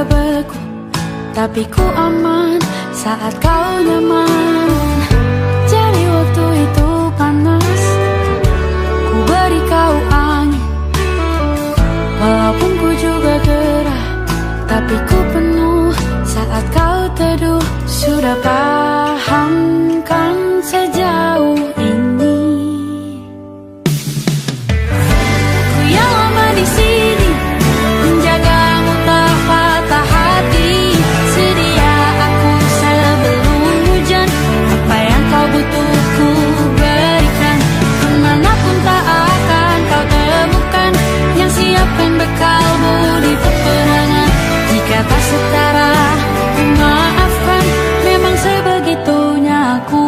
beku, tapi ku aman saat kau nyaman. Jadi waktu itu panas, ku beri kau angin. Walaupun ku juga gerah, tapi ku penuh saat kau teduh. Sudah paham kan sejauh ini? Ku yang lama di sini, menjagamu tak patah hati. Sedia aku sebelum hujan, apa yang kau butuh ku berikan. Kemanapun tak akan kau temukan yang siapkan bekalmu di peperangan. Jika tak setara, ku maafkan, memang sebegitunya aku.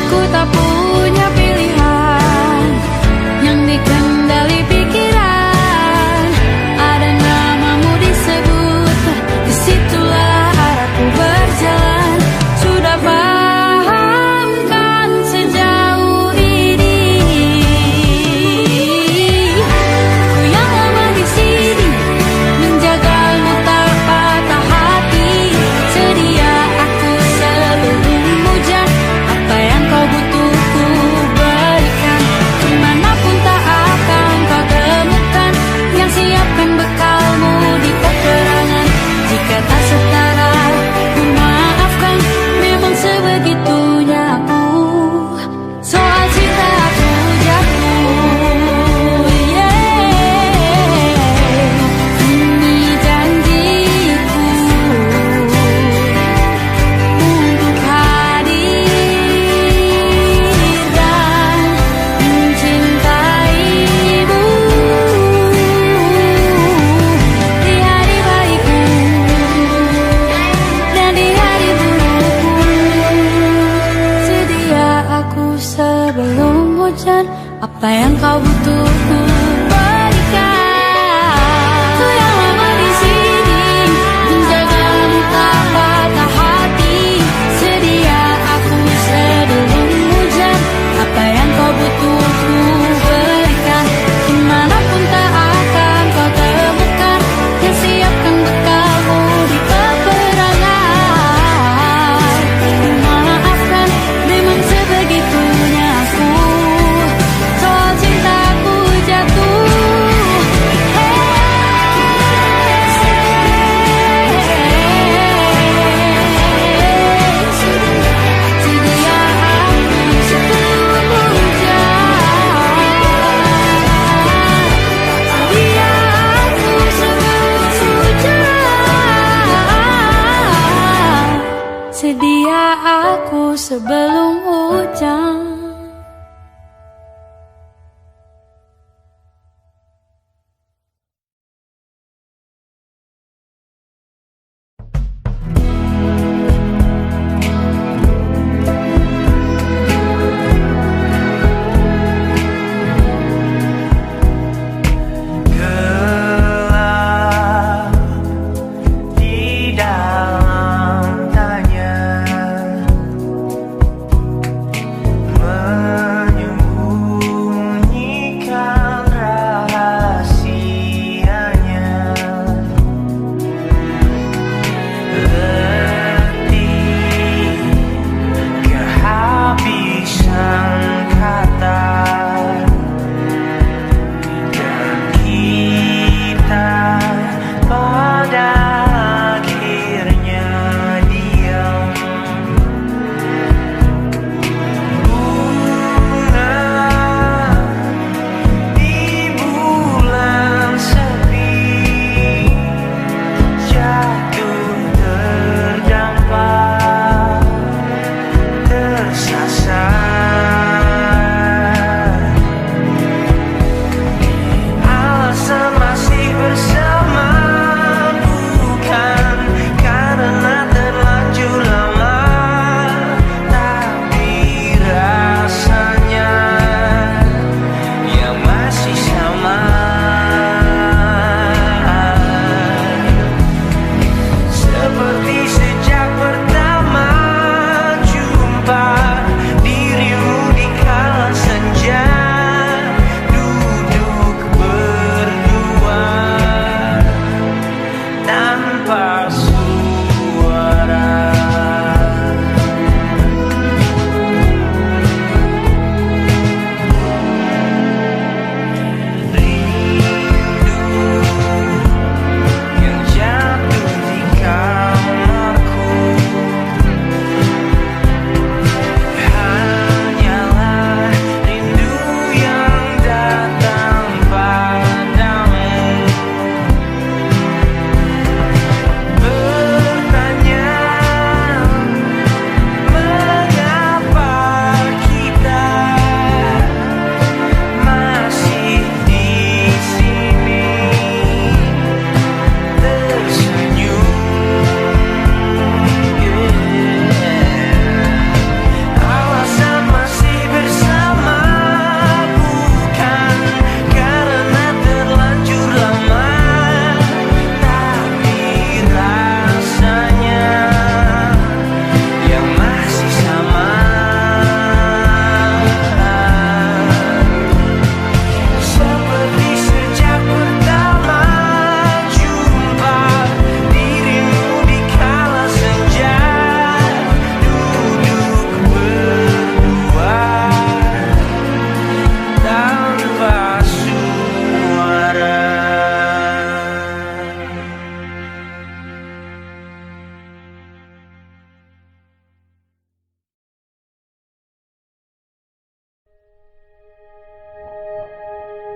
Ku tak punya pilihan yang dikendali pikiran. Ada namamu disebut, disitulah arahku berjalan. Sudah paham kan sejauh ini? Ku yang lama di sini, menjagamu tak patah hati. Sedia aku sebelum hujan, apa yang kau butuh ku berikan. Kemanapun tak akan kau temukan yang siapkan bekalmu di peperangan. Jika tak setara, ku maafkan, memang sebegitunya aku. Soal cinta aku jatuh, ini janjiku untuk hadir dan mencintaimu di hari baikku dan di hari burukku. Sedia aku sebelum hujan, apa yang kau butuh ku berikan. Ku yang lama di sini, menjagamu tak patah hati. Sedia aku sebelum hujan, apa yang kau butuh ku berikan. Kemanapun tak akan kau temukan yang siapkan bekalmu di peperangan. Maafkan, memang sebegitunya aku. Soal cintaku jatuh.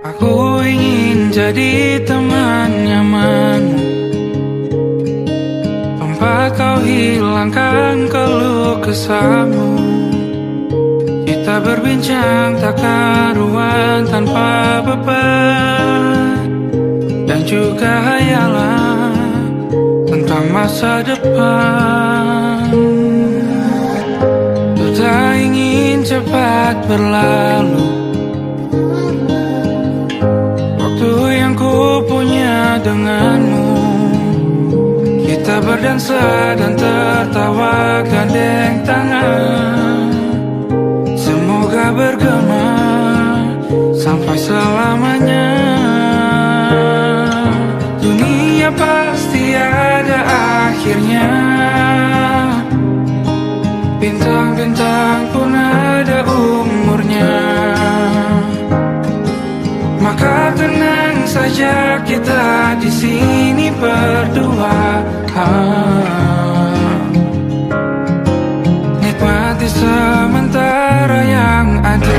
Aku ingin jadi teman nyamanmu, tempat kau hilangkan keluh kesahmu. Kita berbincang tak karuan tanpa beban, dan juga hayalan tentang masa depan. Ku tak ingin cepat berlalu waktu yang ku punya denganmu. Kita berdansa dan tertawa gandeng tangan, semoga bergema sampai selamanya. Dunia pasti ada akhirnya, bintang-bintang pun ada umurnya. Maka tenang saja kita di sini berdua, nikmati sementara yang ada.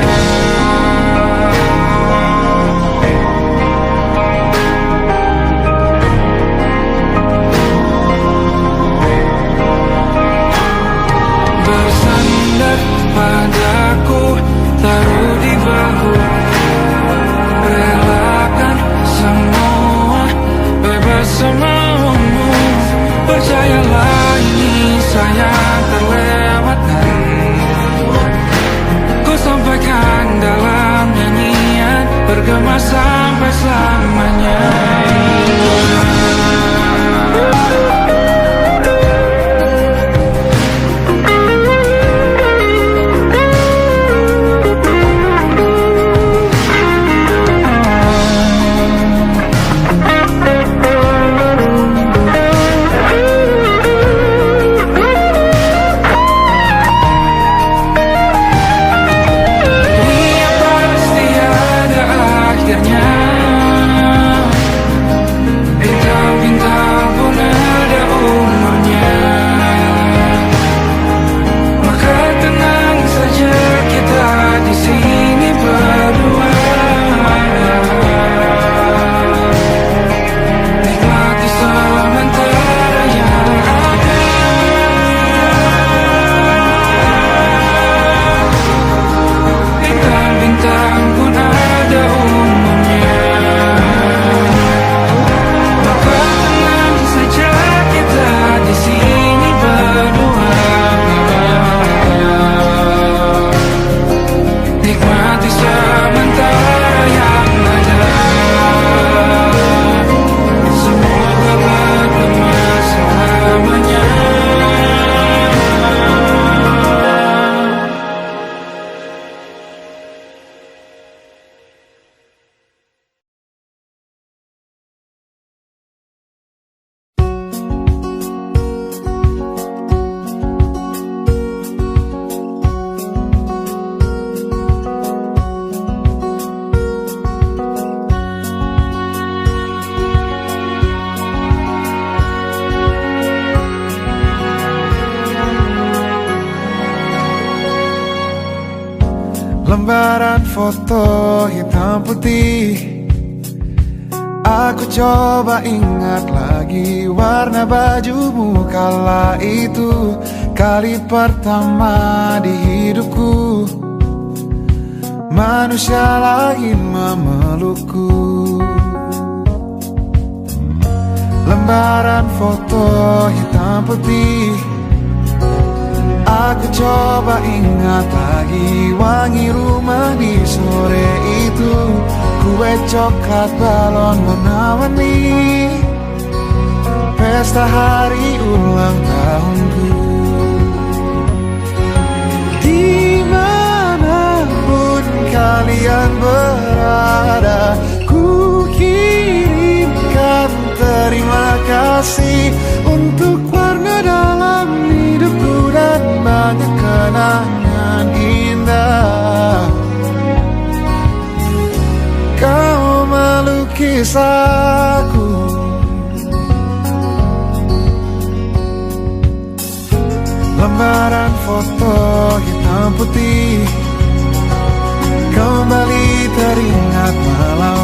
Bersandar padaku, taruh di bahu, relakan semua, bebas semaumu. Percayalah ini sayang terlewatkan, ku sampaikan dalam nyanyian, bergema sampai selamanya. Lembaran foto hitam putih, aku coba ingat lagi warna bajumu kala itu. Kali pertama di hidupku, manusia lain memelukku. Lembaran foto hitam putih, aku coba ingat lagi wangi rumah di sore itu. Kue coklat, balon warna-warni, pesta hari ulang tahunku. Dimanapun kalian berada, ku kirimkan terima kasih untuk warna dalam hidupku dan banyak kenangan indah. Kau melukis aku, lembaran foto hitam putih, kembali teringat malam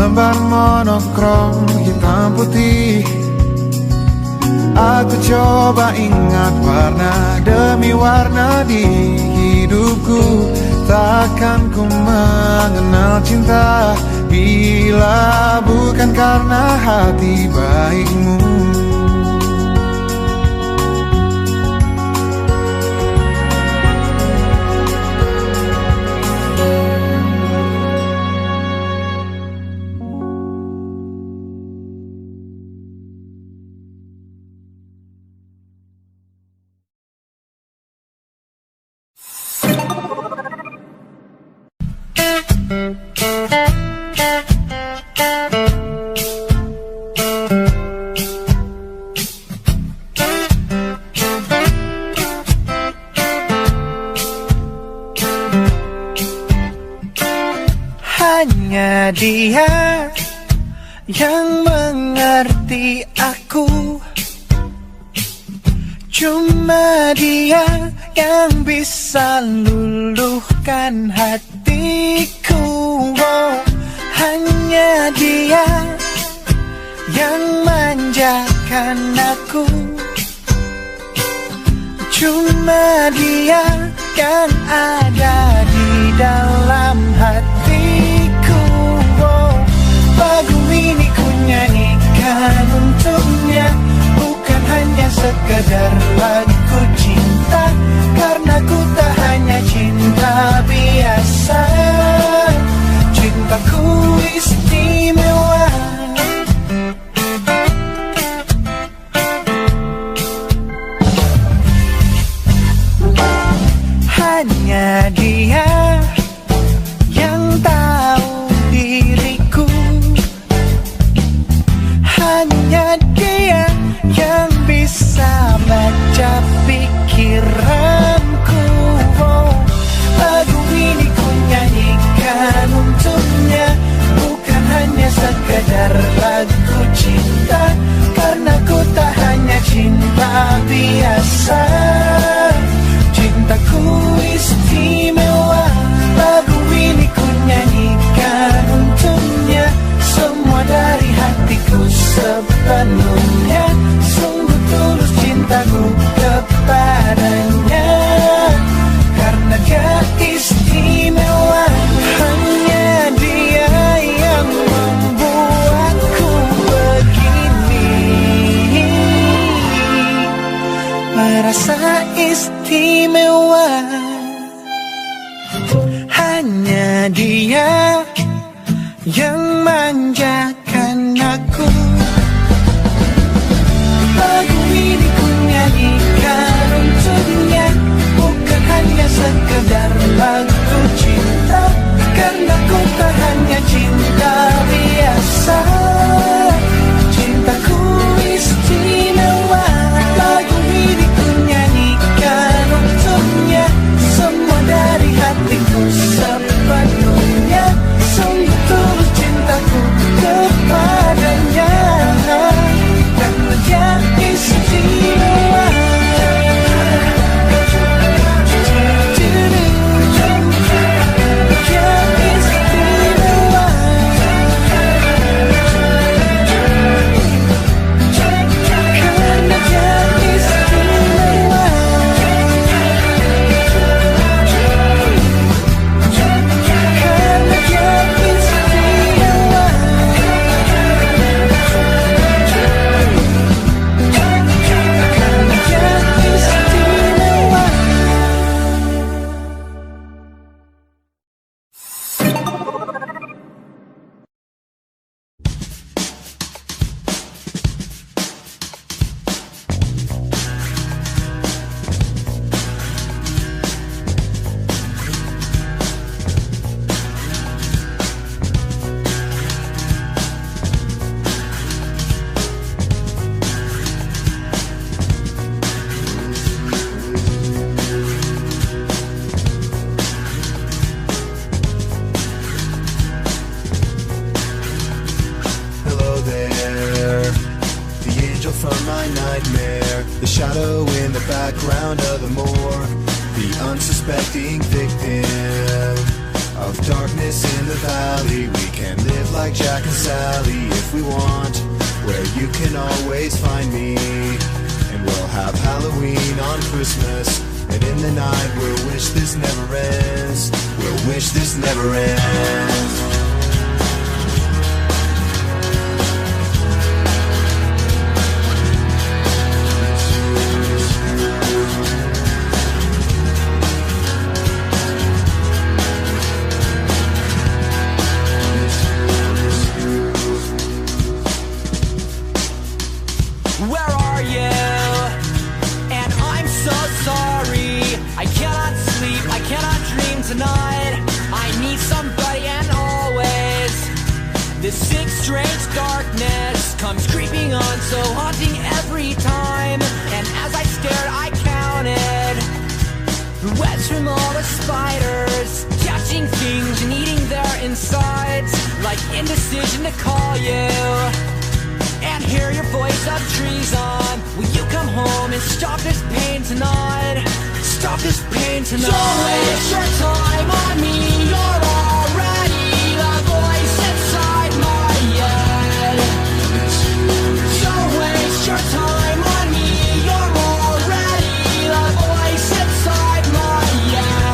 Selembar monokrom hitam putih. Aku coba ingat warna demi warna di hidupku. Takkan ku mengenal cinta bila bukan karena hati baikmu. Hanya dia yang mengerti aku. Cuma dia yang bisa luluhkan hatiku. Oh, hanya dia yang manjakan aku. Cuma dia yang ada di dalam hatiku. Oh, lagu ini ku nyanyikan untuknya, bukan hanya sekedar lagu cinta, karena ku tak hanya cinta biasa. Cintaku istimewa. Hanya dia yang tahu diriku. Hanya dia yang bisa baca pikiranku. Oh, lagu ini ku nyanyikan untuknya, bukan hanya sekedar lagu cinta, karena ku tak hanya cinta biasa. Cintaku istimewa. Lagu ini ku nyanyikan untuknya, semua dari hatiku sepenuhnya. Sungguh tulus cintaku kepadanya, karena dia istimewa. Hanya dia yang membuatku begini, merasa istimewa. Hanya dia yang manjakan aku. Lagu ini ku nyanyikan untuknya, bukan hanya sekedar lagu cinta, karena ku tak hanya cinta biasa. Cintaku istimewa. Lagu ini ku nyanyikan untuknya, semua dari hatiku sepenuhnya. Sungguh tulus cintaku kepadanya, karena dia istimewa. The shadow in the background of the morgue, the unsuspecting victim of darkness in the valley. We can live like Jack and Sally if we want, where you can always find me. And we'll have Halloween on Christmas, and in the night we'll wish this never ends. We'll wish this never ends. Where are you? And I'm so sorry. I cannot sleep, I cannot dream tonight. I need somebody and always. This sick, strange darkness comes creeping on, so haunting every time. And as I stared, I counted the webs from all the spiders, catching things and eating their insides. Like indecision to call you and hear your voice of treason. Will you come home and stop this pain tonight? Stop this pain tonight. Don't waste your time on me. You're already the voice inside my head. Don't waste your time on me. You're already the voice inside my head.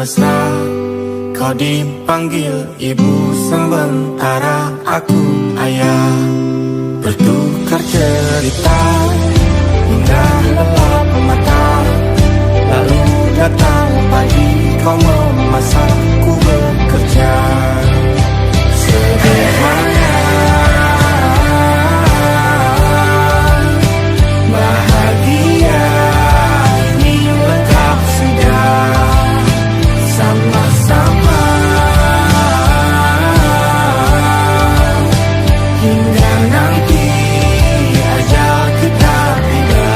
mesra. Kau dipanggil ibu sementara aku ayah. Bertukar cerita hingga lelap mata. Lalu datang pagi kau memasakku bekerja. Sederhana, bahagia ini lengkap sudah sama-sama. Hingga nanti ajal kita tiba,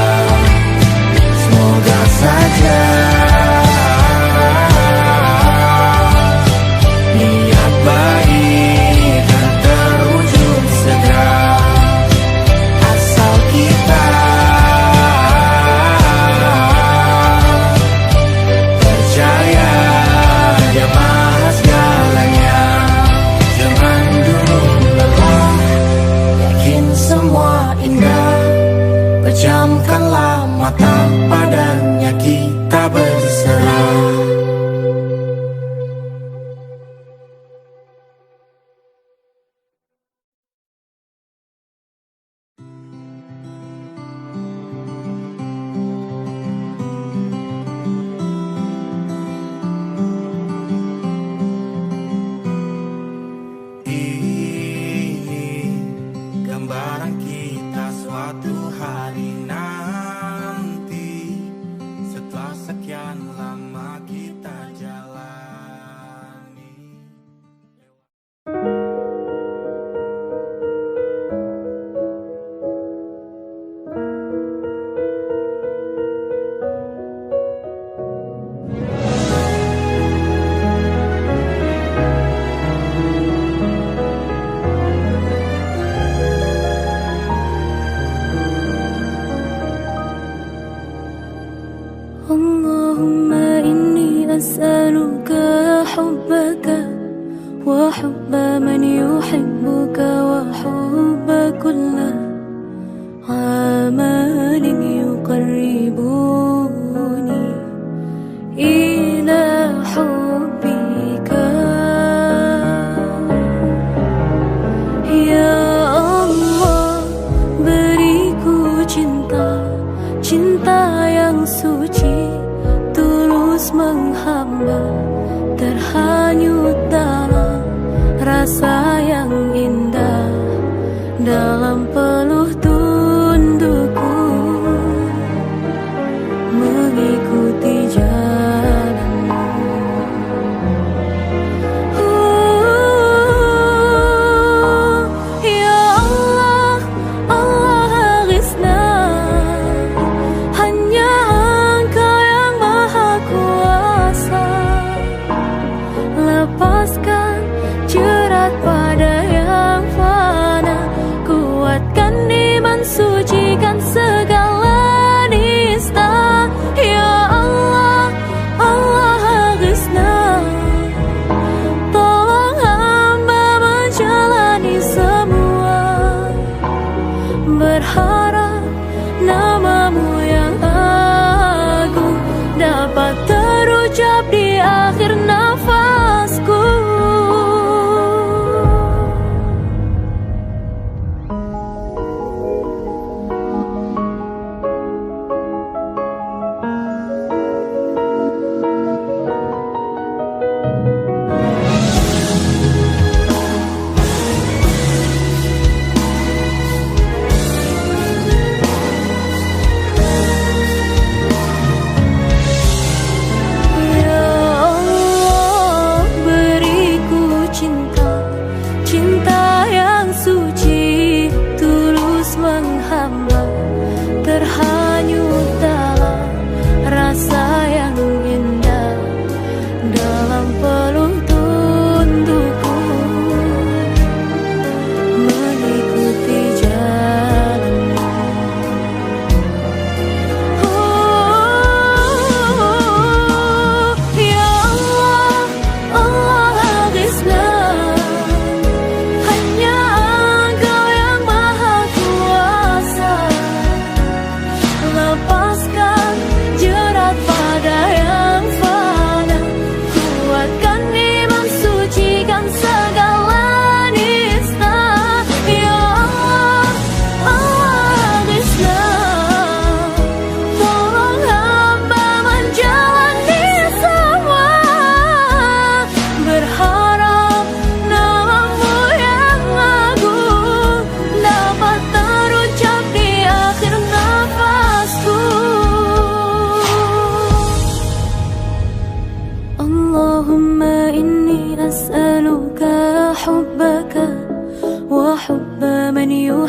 semoga saja niat baik dan terwujud segera. Asal kita percaya Dia maha segalanya. Jangan dulu lelah, yakin semua indah. Pejamkanlah mata, padanya kita berserah. Ini gambaran kita suatu hari nanti, setelah sekian lama kita jalani. Allahumma inni as'aluka hubbaka wa hubba man yuhibbuka wa hubba kulla amalin yuqarribuni ila hubbika. Ya Allah, beriku cinta, cinta yang suci, tulus menghamba, terhanyut dalam rasa yang indah, dalam peluh tundukku mengikuti jalanmu. Ya Allah, Allah aghithna, hanya Engkau yang maha kuasa. Lepaskan jerat pada yang fana, kuat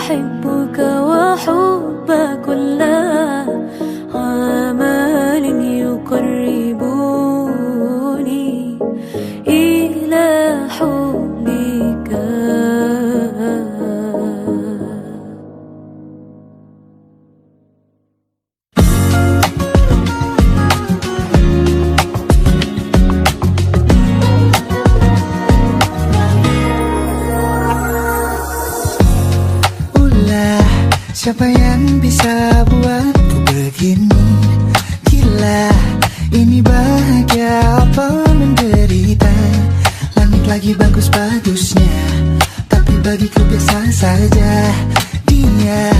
أحبك وحب كل عمل يقربني إلى حبك. Siapa yang bisa buatku begini? Gila, ini bahagia apa menderita? Langit lagi bagus-bagusnya, tapi bagiku biasa saja. Dia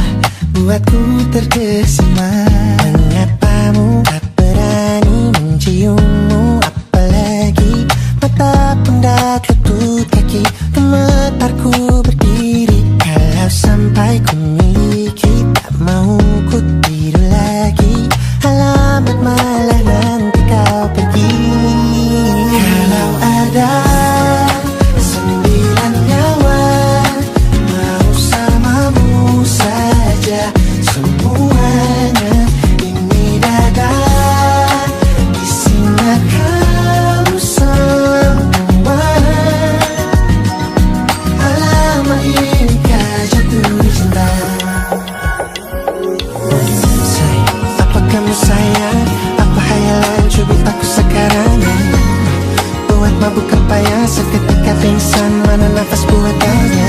buatku terkesima. Menyapamu tak berani menciummu, apalagi mata pundak lutut kaki. Gemetarku berdiri kalau sampai ku miliki, tak mau ku tidur lagi. Alamat malah nanti kau pergi. Kalau ada 9 nyawa, mau samamu saja semuanya. Ini dada isinya kamu semua. Alamat inikah jatuh cinta. Apa kamu sayang? Apa hayalan cubit aku sekarang? Buat mabuk apa ya? Seketika pingsan, mana nafas buatannya?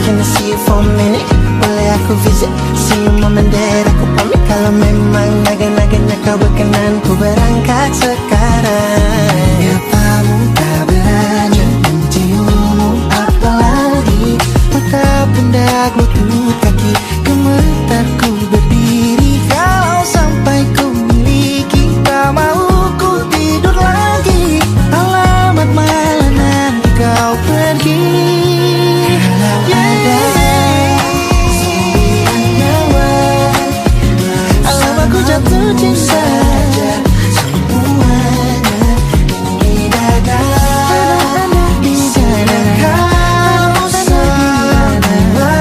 Can I see you for a minute? Boleh aku visit? See you moment that aku pamit. Kalau memang naga-naganya kau berkenan, ku berangkat sekarang. Nyapamu tak berani menciummu, apalagi mata pundak lutut kaki. Gemetarku berdiri kalau sampai ku miliki, tak mau ku tidur lagi. Alamat malah nanti kau pergi. Kalau ada 9 nyawa, alamatku jatuh cinta. Semuanya ini dada di sana kau semua.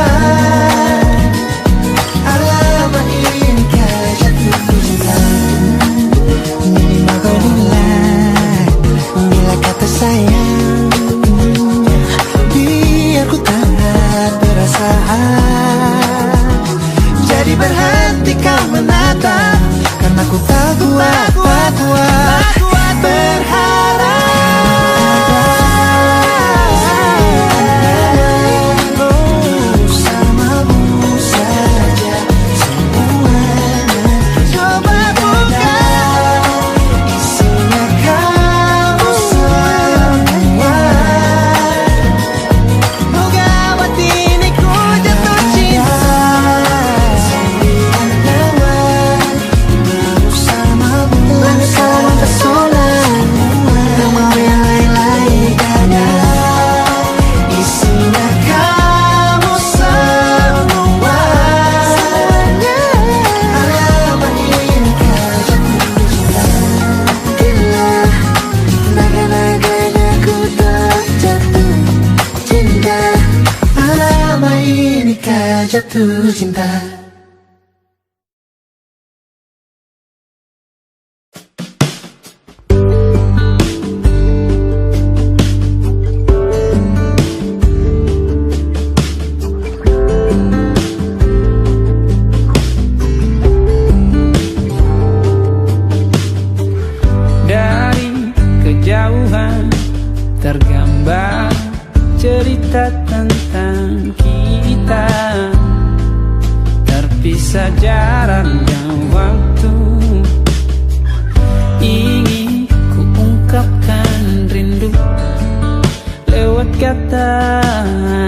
Alamat inikah jatuh cinta. Ini kau nilai bila kata sayang, biar ku tak perasaan. Jadi berhenti kau menatap, karena ku tak kuat berharap. Samamu saja semuanya. Coba buka, isinya kamu semua. Moga hati ini ku jatuh cinta. 9 nyawa, bersamamu terpesona. Tak mau yang lain-lain dada, isinya kamu semua. Alamat inikah jatuh cinta. Gila, naga-naganya ku tak jatuh cinta. Alamat inikah jatuh cinta. Dari kejauhan tergambar cerita tentang kita, terpisah jarak dan waktu. Ingin ku ungkapkan rindu lewat kata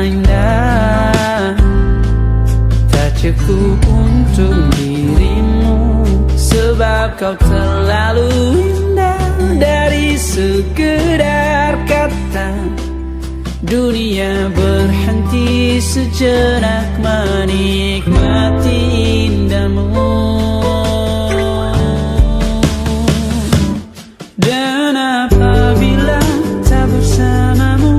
indah. Tak cukup untuk dirimu, sebab kau terlalu indah. Dari sekedar kata, dunia berhenti sejenak menikmati indahmu. Dan apabila tak bersamamu,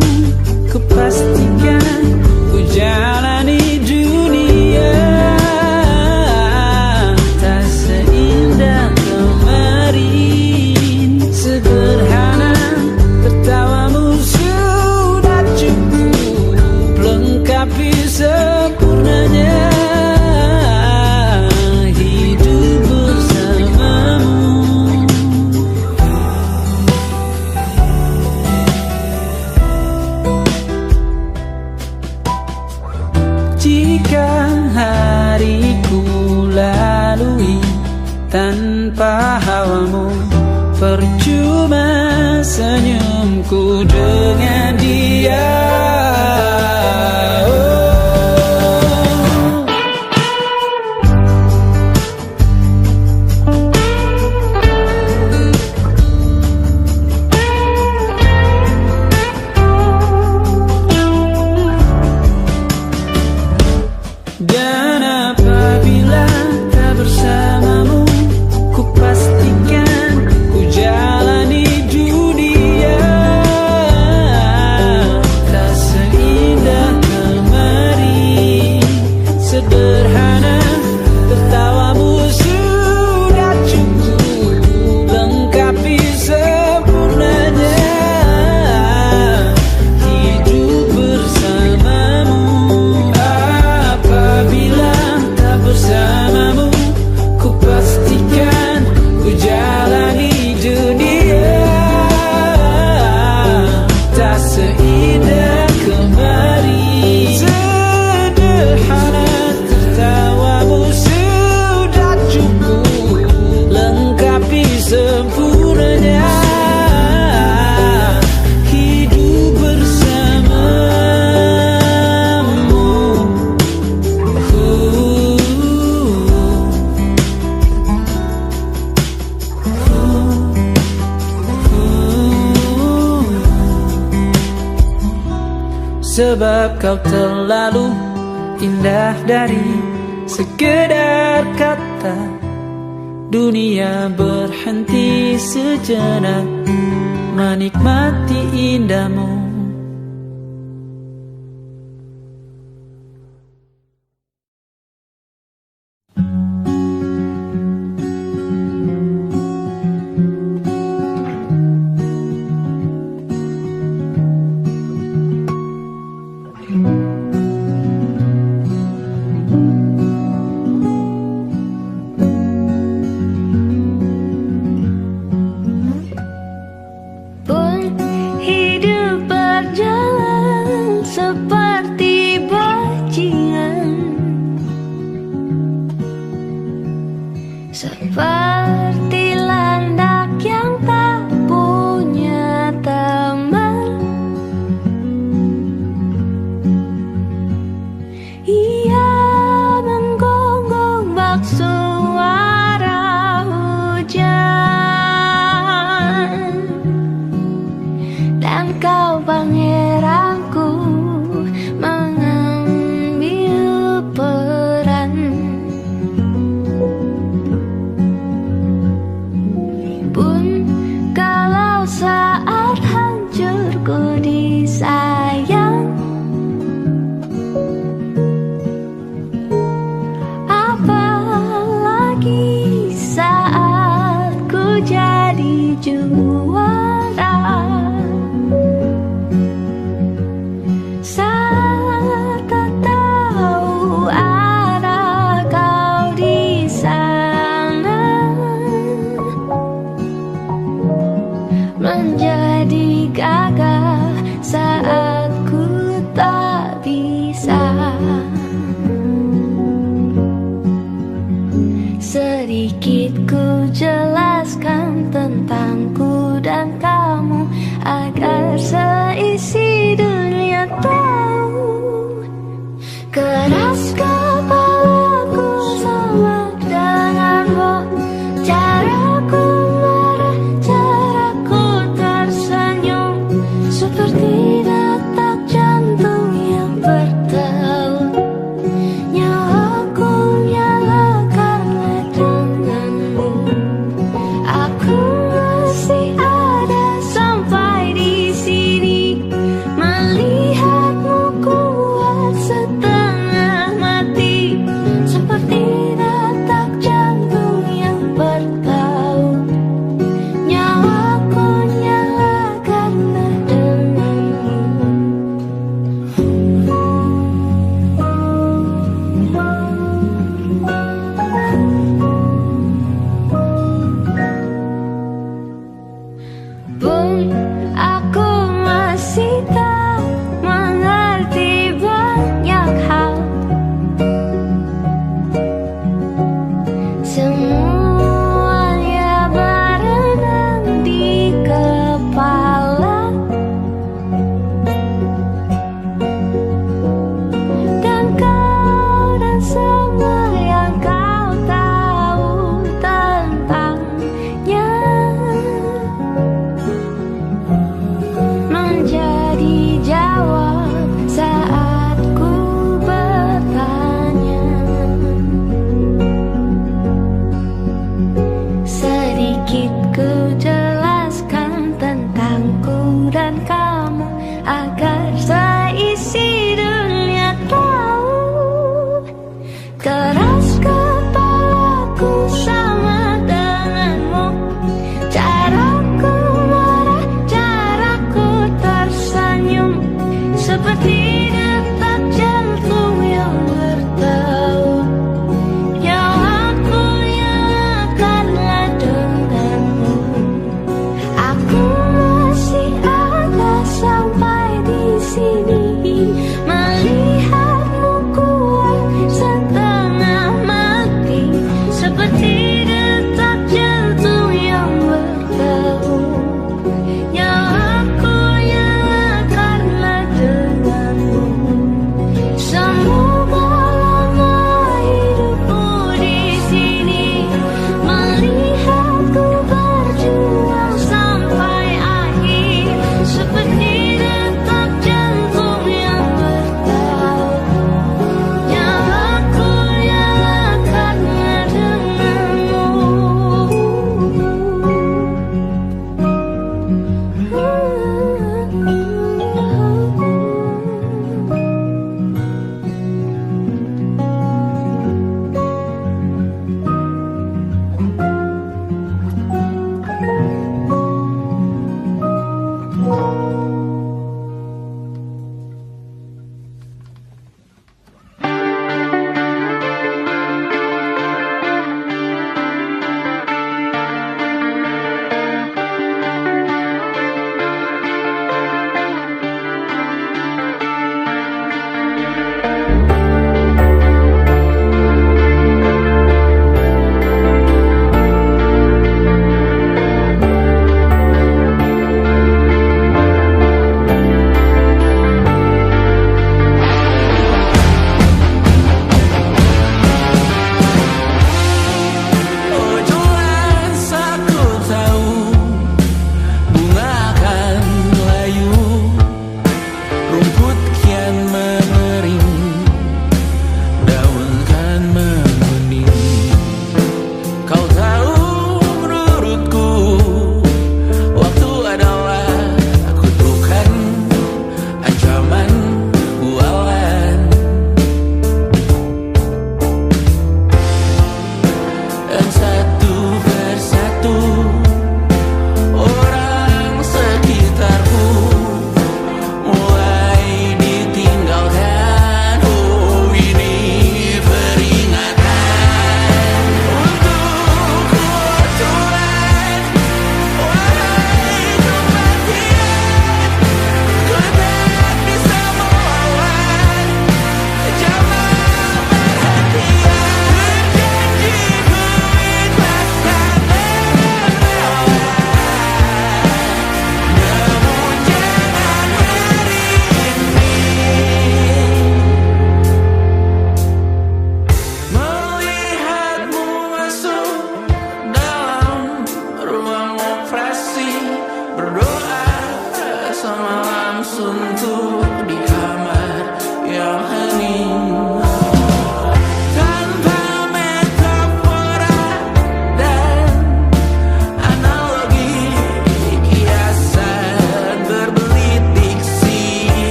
kupastikan ku jalani dunia percuma senyumku dengan dia. Dan apabila tak bersamamu, ku pastikan ku jalani dunia tak seindah kemarin. Sederhana, tertawamu sudah cukup lengkapi sempurnanya hidup bersamamu. Apabila tak bersamamu, ku pastikan ku jalani dunia tak seindah kemarin. Sederhana, tertawamu sudah cukup lengkapi sempurnanya hidup bersamamu. Sebab kau terlalu indah dari sekedar kata. Dunia berhenti sejenak menikmati indahmu. Pun hidup berjalan seperti bajingan, seperti landak yang tak punya teman. Ia menggonggong bak suara hujan, dan kau pangeranku mengambil peran. Pun kalau saat hancurku disayang, apalagi saat ku jadi juara. Saat tak tahu arah kau di sana, menjadi gagah saat ku tak bisa. Sedikit ku jelaskan tentangku dan kamu agar seisi dunia tahu. Keras kepalaku sama denganmu, caraku marah, caraku tersenyum, seperti detak jantung yang bertaut. Nyawaku nyala karena denganmu. Aku masih ada sampai di sini, melihatmu kuat setengah mati, seperti detak jantung yang bertaut. Nyawaku nyala karena denganmu. Pun aku masih tak mengerti banyak hal. Semuanya berenang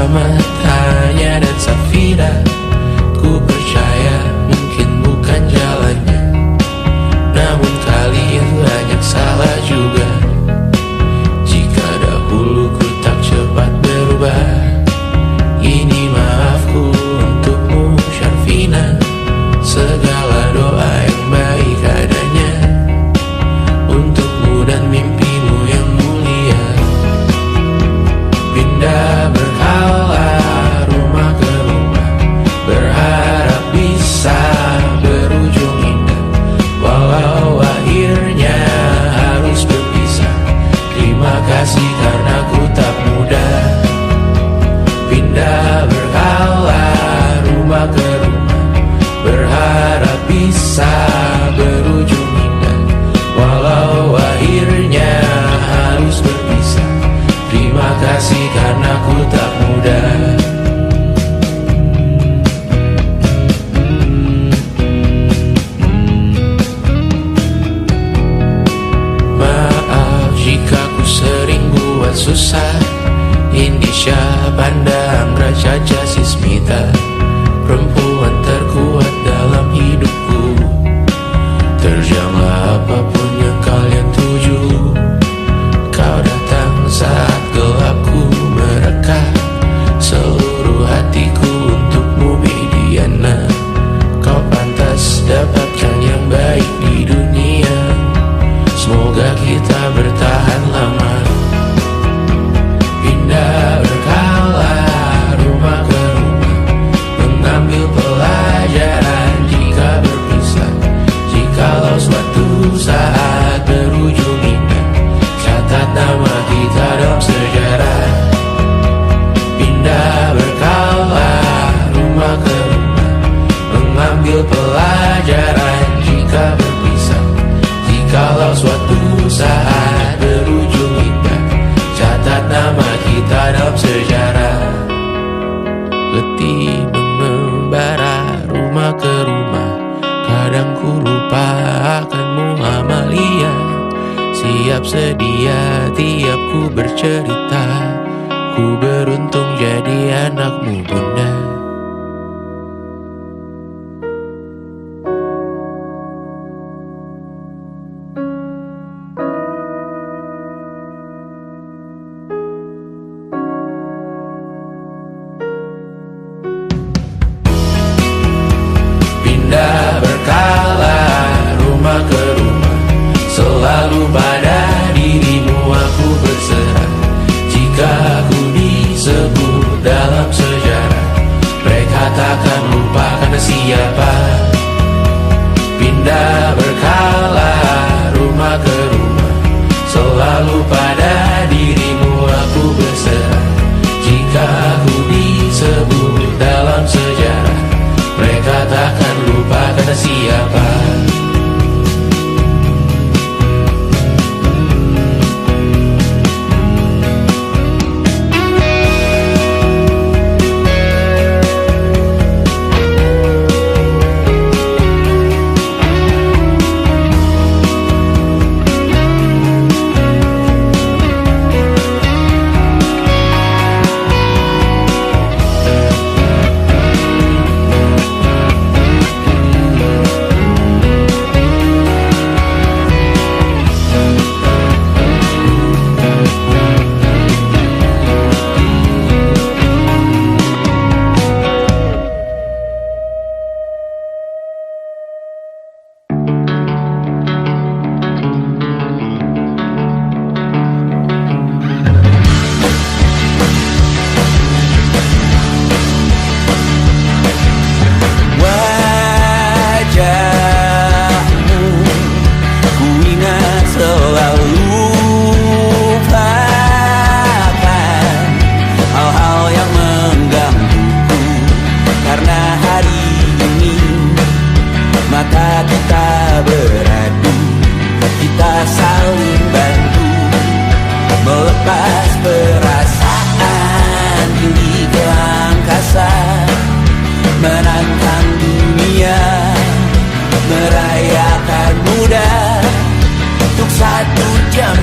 bersama Tanya dan Safira. Ku percaya mungkin bukan jalannya, namun kalian banyak salah juga. Jika dahulu ku tak cepat berubah, ini maafku untukmu Syarfina. Segala doa yang baik adanya untukmu dan mimpimu yang mulia. Pindah berkala rumah ke rumah, berharap bisa berujung indah. Walau akhirnya harus berpisah, terima kasih karena ku tak mudah. Pindah berkala rumah ke rumah, berharap bisa berujung indah. Walau akhirnya harus berpisah, terima kasih karena ku tak mudah. Maaf jika ku sering buat susah. Indisha pandang Raja Jasismita, perempuan terkuat dalam hidupku. Terjanglah apapun yang kalian tuju. Kau datang saat gelapku mereka, seluruh hatiku untukmu Mediana. Kau pantas dapatkan yang baik di dunia, semoga kita bertahan lama. Pindah berkala rumah ke rumah, mengambil pelajaran jika berpisah. Jikalau suatu saat berujung indah, catat nama kita dalam sejarah. Pindah berkala rumah ke rumah, mengambil pelajaran jika berpisah. Jikalau suatu saat berujung indah, catat nama kita dalam sejarah. Letih mengembara rumah ke rumah, kadang ku lupa akanmu Amalia. Siap sedia tiap ku bercerita, ku beruntung jadi anakmu bunda. Pindah berkala rumah ke rumah, selalu pada dirimu aku berserah. Jika aku disebut dalam sejarah, mereka takkan lupa karena siapa. Pindah berkala rumah ke rumah, selalu pada dirimu aku berserah. Jika aku disebut dalam sejarah, mereka takkan lupa karena siapa.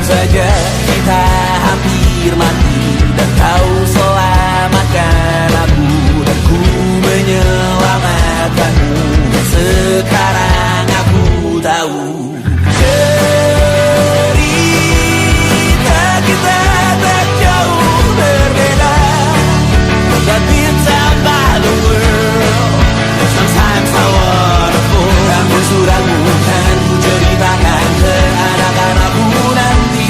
saja kita hampir mati dan kau selamatkan. suratmu kan ku ceritakan ke anak-anakku nanti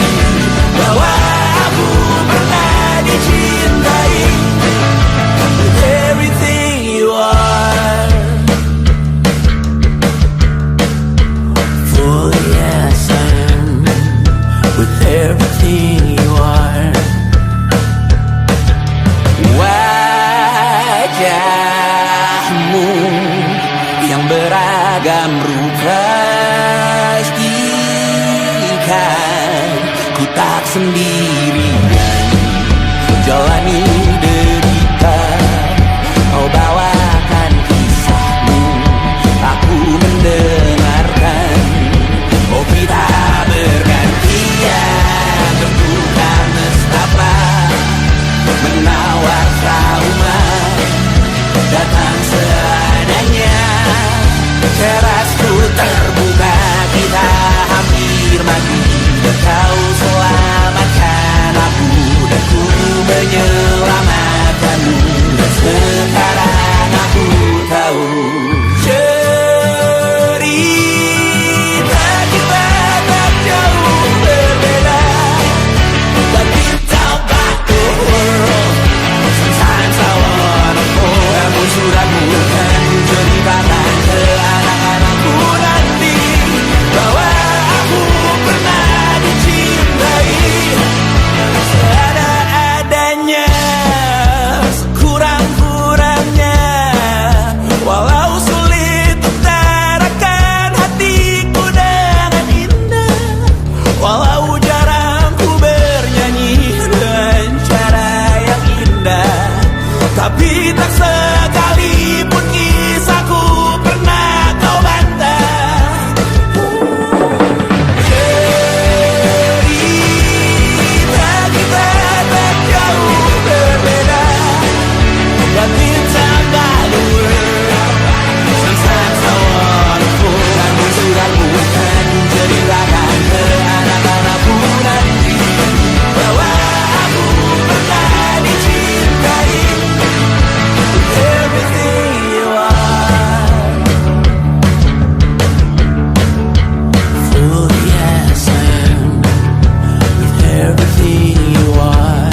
bahwa aku pernah dicintai with everything you are. For yes I am with everything you are. Wajahmu yang beragam rupa ikan ku tak sendirian jalani derita. Kau bawakan kisahmu, aku mendengarkan. Oh kita bergantian bertukar nestapa, menawar trauma datang seadanya. Terasku terbuka, kita hampir mati. Kau selamatkan aku dan ku menyelamatkanmu. Dan sekarang aku tahu cerita kita tak jauh berbeda. But we talk about the world. Sometimes I wanna fall. Namun suratmu kan ku ceritakan ke anak-anakku nanti bahwa aku pernah dicintai seada-adanya, sekurang-kurangnya. Walau sulit utarakan hatiku dengan indah, walau jarang ku bernyanyi dengan cara yang indah, tapi tak sekalipun kisahku pernah kau bantah. Cerita kita tak jauh berbeda, but it's about the world. Sometimes I wanna fall. Namun suratmu kan ku ceritakan ke anak-anakku nanti bahwa aku pernah dicintai with everything you are. For yes I am with everything you are.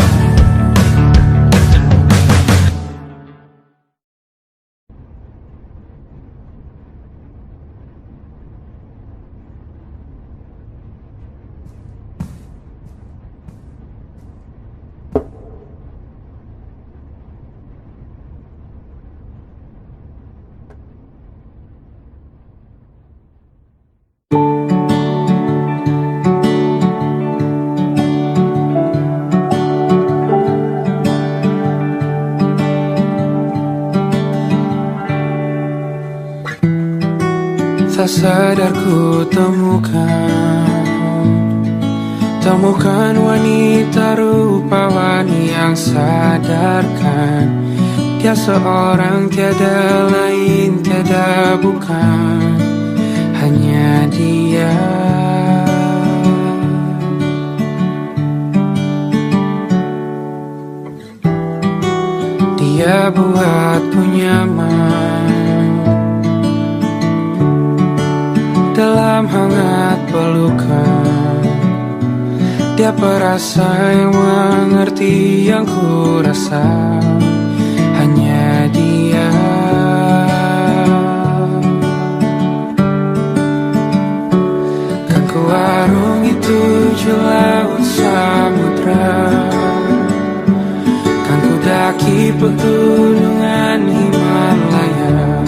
Tak sadar ku temukan wanita rupawan yang sadarkan dia seorang, tiada lain, tiada bukan, hanya dia. Dia buatku nyaman dalam hangat pelukan. Dia perasa yang mengerti yang ku rasa, hanya dia. Kan ku arungi 7 laut samudra, kan ku daki pegunungan Himalaya.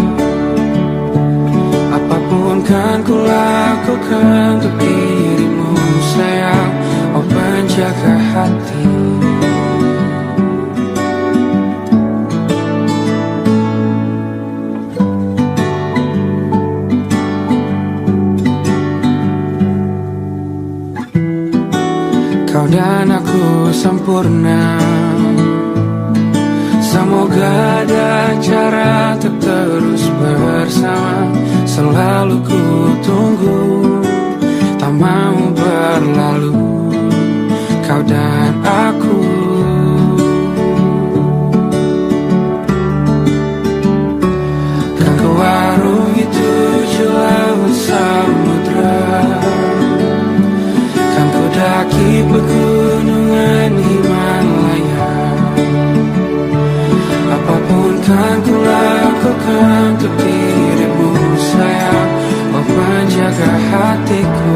Apapun kan ku lakukan untuk dirimu sayang, oh penjaga hati. Kau dan aku sempurna, semoga ada cara untuk terus bersama. Selalu ku tunggu, tak mau berlalu, kau dan aku. Kan ku arungi 7 laut kan ku lakukan untuk dirimu sayang, oh penjaga hatiku.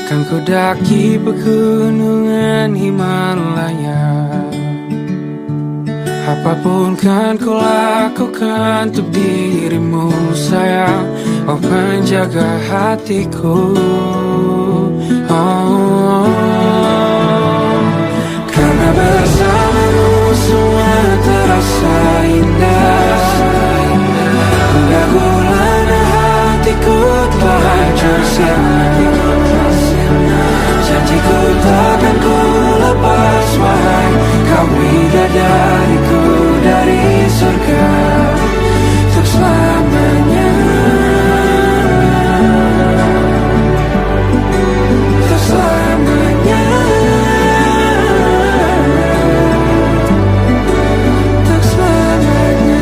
Kan ku daki pegunungan Himalaya. Apapun kan ku lakukan untuk dirimu sayang, oh penjaga hatiku. Oh, karena bersamamu semua terasa indah. Hingga gulana hatiku telah hancur siang. Janjiku takkan ku lepas, wahai kau bidadariku dari surga untuk selamanya, untuk selamanya, untuk selamanya.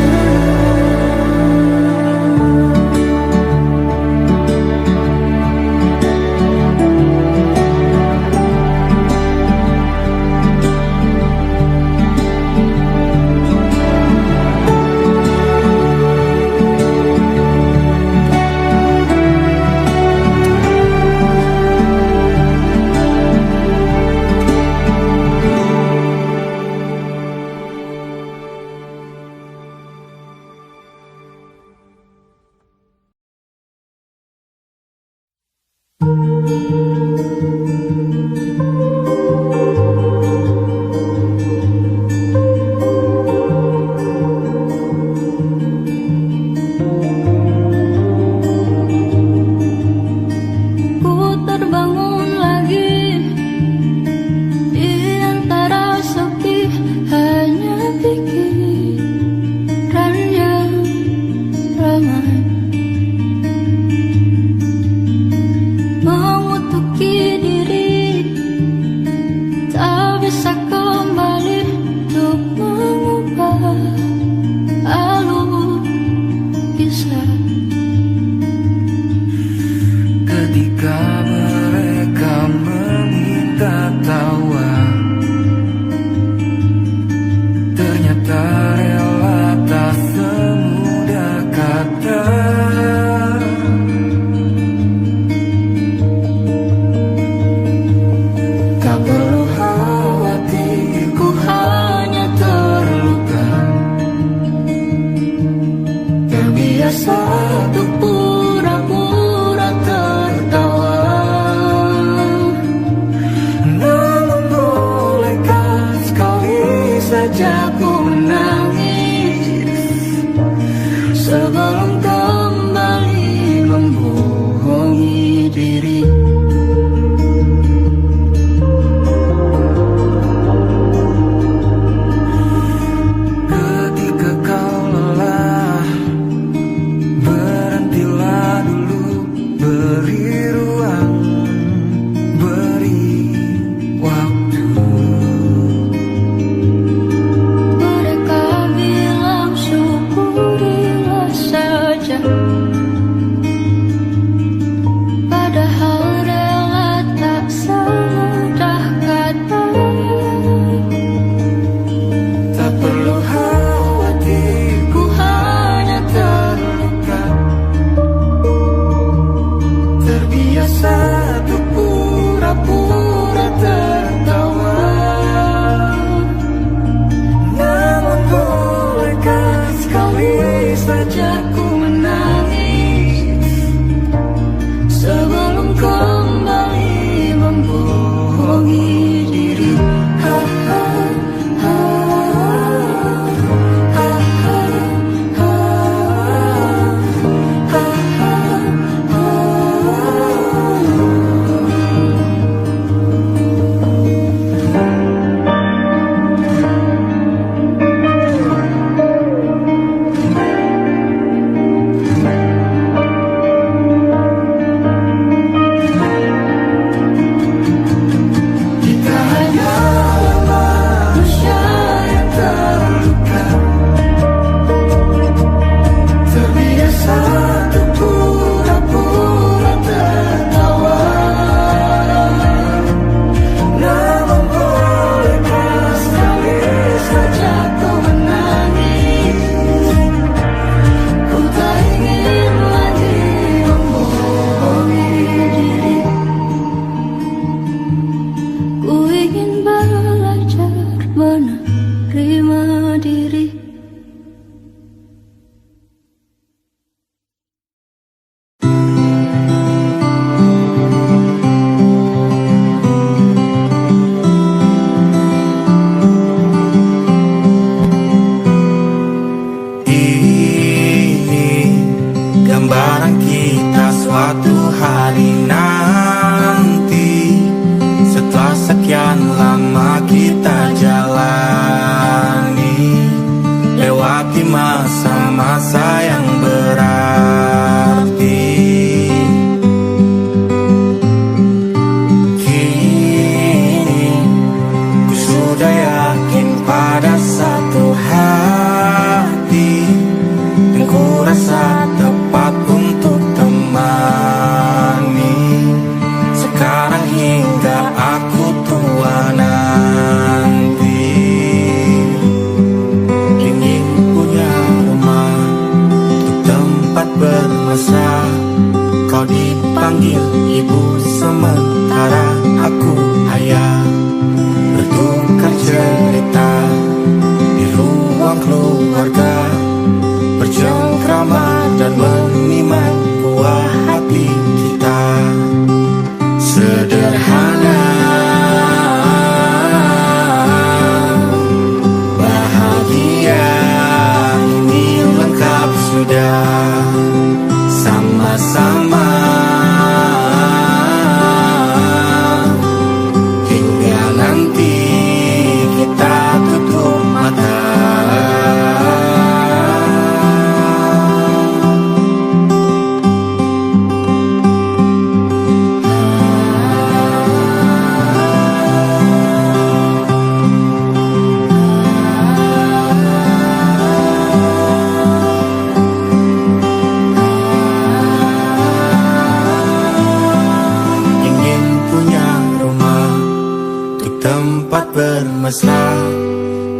tempat bermesra.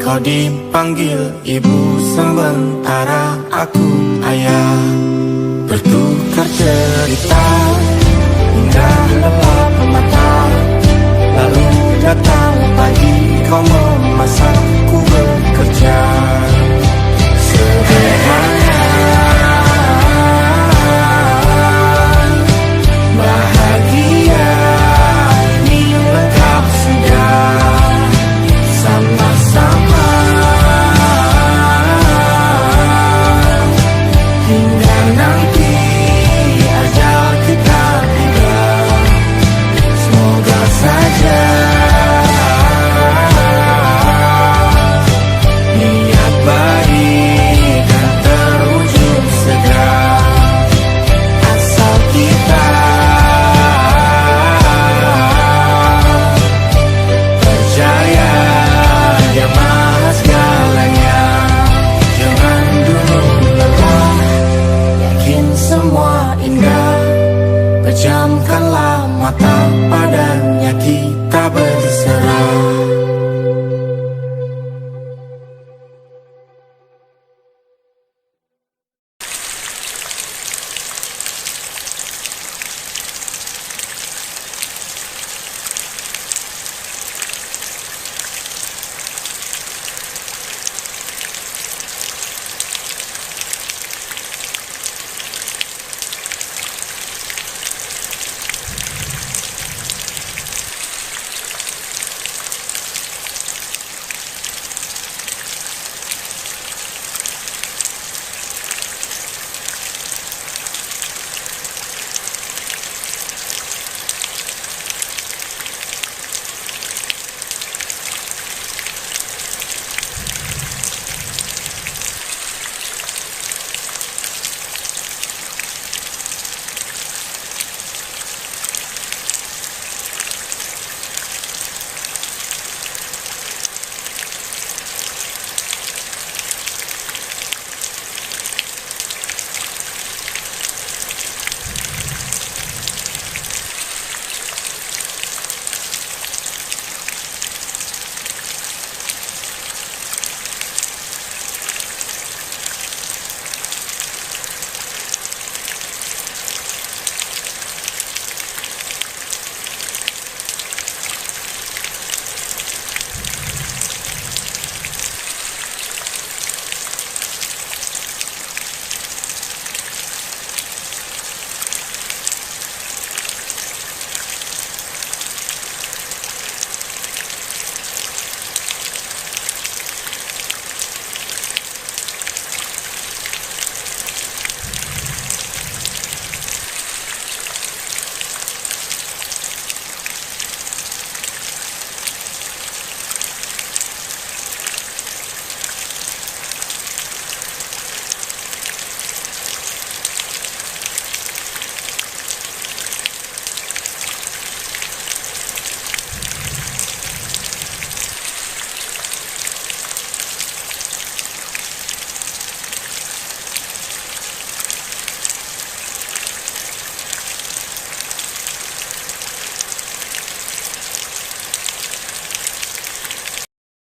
Kau dipanggil ibu sementara aku ayah. Bertukar cerita hingga lelap mata, lalu